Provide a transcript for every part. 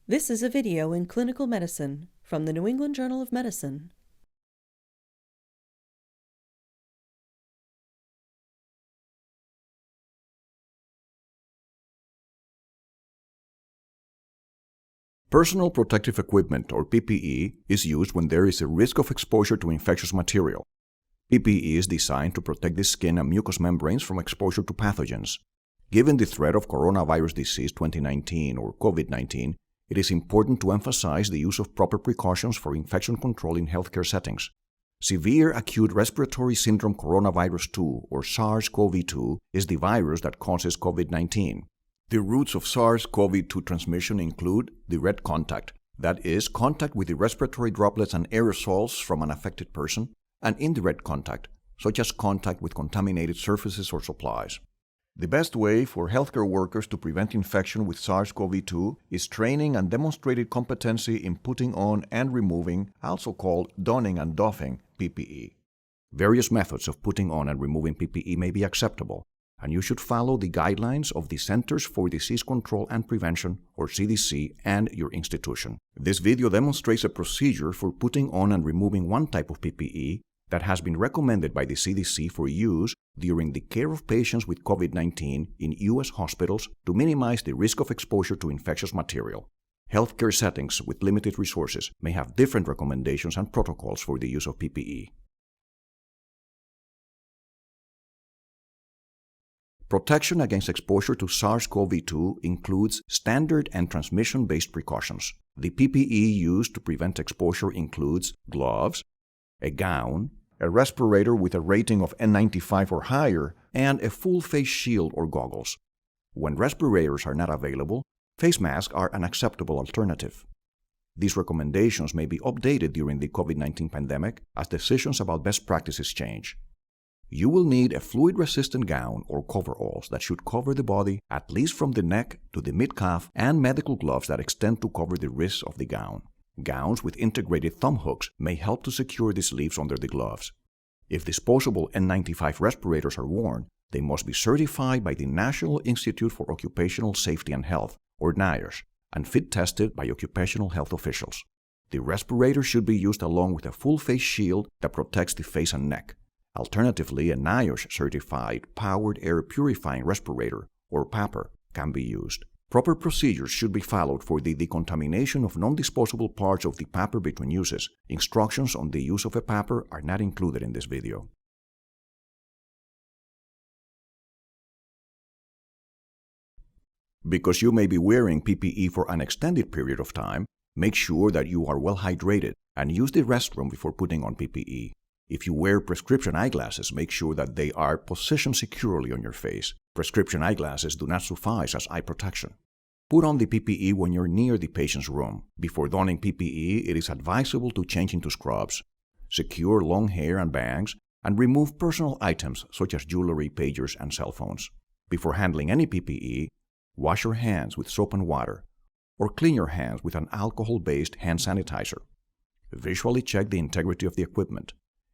This is a video in clinical medicine from the New England Journal of Medicine. Personal protective equipment, or PPE, is used when there is a risk of exposure to infectious material. PPE is designed to protect the skin and mucous membranes from exposure to pathogens. Given the threat of coronavirus disease 2019 or Covid19, it is important to emphasize the use of proper precautions for infection control in healthcare settings. Severe acute respiratory syndrome coronavirus 2, or SARS-CoV-2, is the virus that causes Covid-19. The routes of SARS-CoV-2 transmission include direct contact, that is, contact with the respiratory droplets and aerosols from an affected person, and indirect contact, such as contact with contaminated surfaces or supplies. The best way for healthcare workers to prevent infection with SARS-CoV-2 is training and demonstrated competency in putting on and removing, also called donning and doffing, PPE. Various methods of putting on and removing PPE may be acceptable, and you should follow the guidelines of the Centers for Disease Control and Prevention, or CDC, and your institution. This video demonstrates a procedure for putting on and removing one type of PPE that has been recommended by the CDC for use during the care of patients with COVID-19 in U.S. hospitals to minimize the risk of exposure to infectious material. Healthcare settings with limited resources may have different recommendations and protocols for the use of PPE. Protection against exposure to SARS-CoV-2 includes standard and transmission-based precautions. The PPE used to prevent exposure includes gloves, a gown, a respirator with a rating of N95 or higher, and a full face shield or goggles. When respirators are not available, face masks are an acceptable alternative. These recommendations may be updated during the COVID-19 pandemic as decisions about best practices change. You will need a fluid-resistant gown or coveralls that should cover the body at least from the neck to the mid-calf, and medical gloves that extend to cover the wrists of the gown. Gowns with integrated thumb hooks may help to secure the sleeves under the gloves. If disposable N95 respirators are worn, they must be certified by the National Institute for Occupational Safety and Health, or NIOSH, and fit-tested by occupational health officials. The respirator should be used along with a full face shield that protects the face and neck. Alternatively, a NIOSH-certified powered air purifying respirator, or PAPR, can be used. Proper procedures should be followed for the decontamination of non-disposable parts of the PAPR between uses. Instructions on the use of a PAPR are not included in this video. Because you may be wearing PPE for an extended period of time, make sure that you are well hydrated and use the restroom before putting on PPE. If you wear prescription eyeglasses, make sure that they are positioned securely on your face. Prescription eyeglasses do not suffice as eye protection. Put on the PPE when you're near the patient's room. Before donning PPE, it is advisable to change into scrubs, secure long hair and bangs, and remove personal items such as jewelry, pagers, and cell phones. Before handling any PPE, wash your hands with soap and water, or clean your hands with an alcohol-based hand sanitizer. Visually check the integrity of the equipment.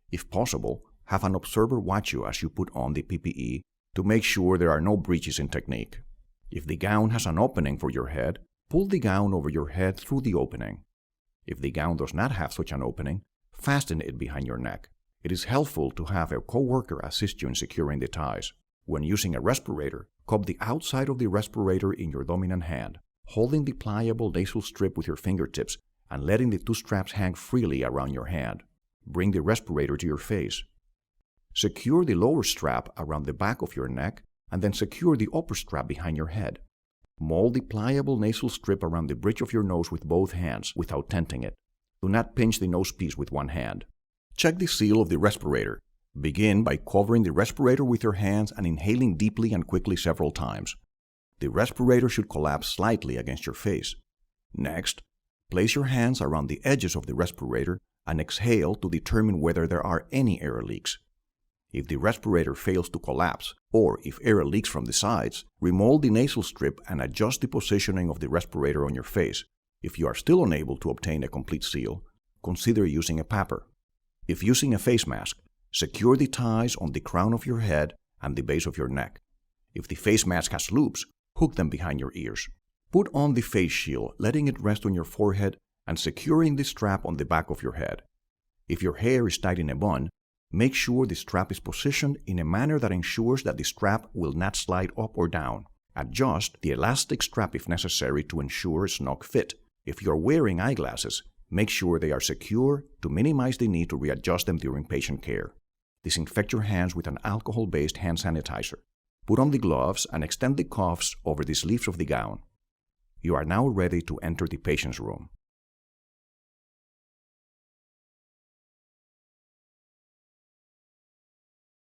If possible, have an observer watch you as you put on the PPE to make sure there are no breaches in technique. If the gown has an opening for your head, pull the gown over your head through the opening. If the gown does not have such an opening, fasten it behind your neck. It is helpful to have a coworker assist you in securing the ties. When using a respirator, cup the outside of the respirator in your dominant hand, holding the pliable nasal strip with your fingertips and letting the two straps hang freely around your hand. Bring the respirator to your face. Secure the lower strap around the back of your neck and then secure the upper strap behind your head. Mold the pliable nasal strip around the bridge of your nose with both hands without tenting it. Do not pinch the nose piece with one hand. Check the seal of the respirator. Begin by covering the respirator with your hands and inhaling deeply and quickly several times. The respirator should collapse slightly against your face. Next, place your hands around the edges of the respirator and exhale to determine whether there are any air leaks. If the respirator fails to collapse, or if air leaks from the sides, remold the nasal strip and adjust the positioning of the respirator on your face. If you are still unable to obtain a complete seal, consider using a PAPR. If using a face mask, secure the ties on the crown of your head and the base of your neck. If the face mask has loops, hook them behind your ears. Put on the face shield, letting it rest on your forehead and securing the strap on the back of your head. If your hair is tied in a bun, make sure the strap is positioned in a manner that ensures that the strap will not slide up or down. Adjust the elastic strap if necessary to ensure a snug fit. If you are wearing eyeglasses, make sure they are secure to minimize the need to readjust them during patient care. Disinfect your hands with an alcohol-based hand sanitizer. Put on the gloves and extend the cuffs over the sleeves of the gown. You are now ready to enter the patient's room.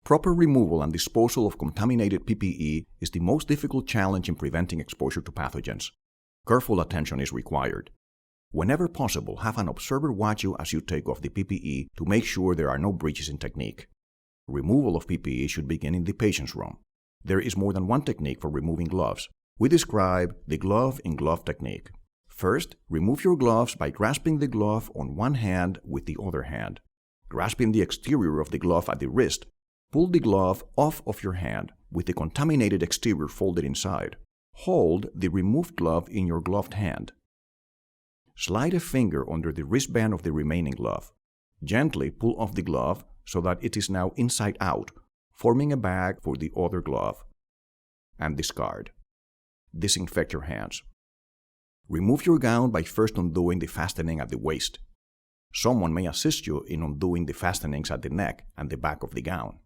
Proper removal and disposal of contaminated PPE is the most difficult challenge in preventing exposure to pathogens. Careful attention is required. Whenever possible, have an observer watch you as you take off the PPE to make sure there are no breaches in technique. Removal of PPE should begin in the patient's room. There is more than one technique for removing gloves. We describe the glove-in-glove technique. First, remove your gloves by grasping the glove on one hand with the other hand. Grasping the exterior of the glove at the wrist, pull the glove off of your hand with the contaminated exterior folded inside. Hold the removed glove in your gloved hand. Slide a finger under the wristband of the remaining glove. Gently pull off the glove so that it is now inside out, forming a bag for the other glove. And discard. Disinfect your hands. Remove your gown by first undoing the fastening at the waist. Someone may assist you in undoing the fastenings at the neck and the back of the gown.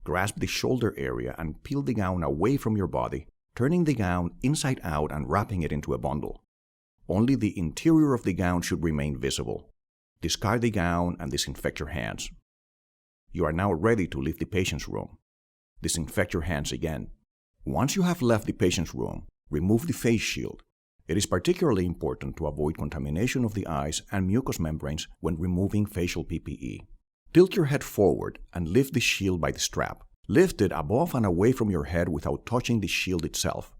Grasp the shoulder area and peel the gown away from your body, turning the gown inside out and wrapping it into a bundle. Only the interior of the gown should remain visible. Discard the gown and disinfect your hands. You are now ready to leave the patient's room. Disinfect your hands again. Once you have left the patient's room, remove the face shield. It is particularly important to avoid contamination of the eyes and mucous membranes when removing facial PPE. Tilt your head forward and lift the shield by the strap. Lift it above and away from your head without touching the shield itself.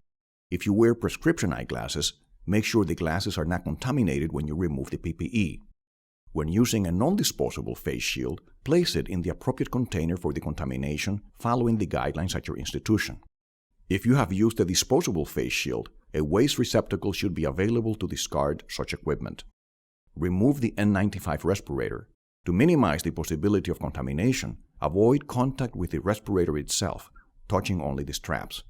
If you wear prescription eyeglasses, make sure the glasses are not contaminated when you remove the PPE. When using a non-disposable face shield, place it in the appropriate container for the contamination following the guidelines at your institution. If you have used a disposable face shield, a waste receptacle should be available to discard such equipment. Remove the N95 respirator. To minimize the possibility of contamination, avoid contact with the respirator itself, touching only the straps.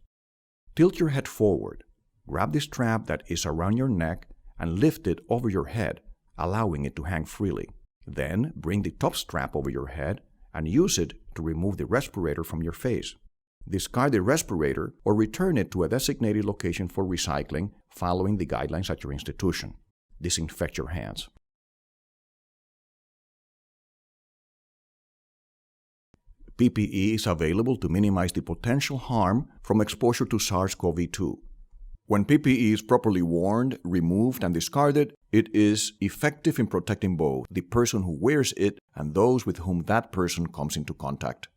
Tilt your head forward. Grab the strap that is around your neck and lift it over your head, allowing it to hang freely. Then bring the top strap over your head and use it to remove the respirator from your face. Discard the respirator or return it to a designated location for recycling following the guidelines at your institution. Disinfect your hands. PPE is available to minimize the potential harm from exposure to SARS-CoV-2. When PPE is properly worn, removed, and discarded, it is effective in protecting both the person who wears it and those with whom that person comes into contact.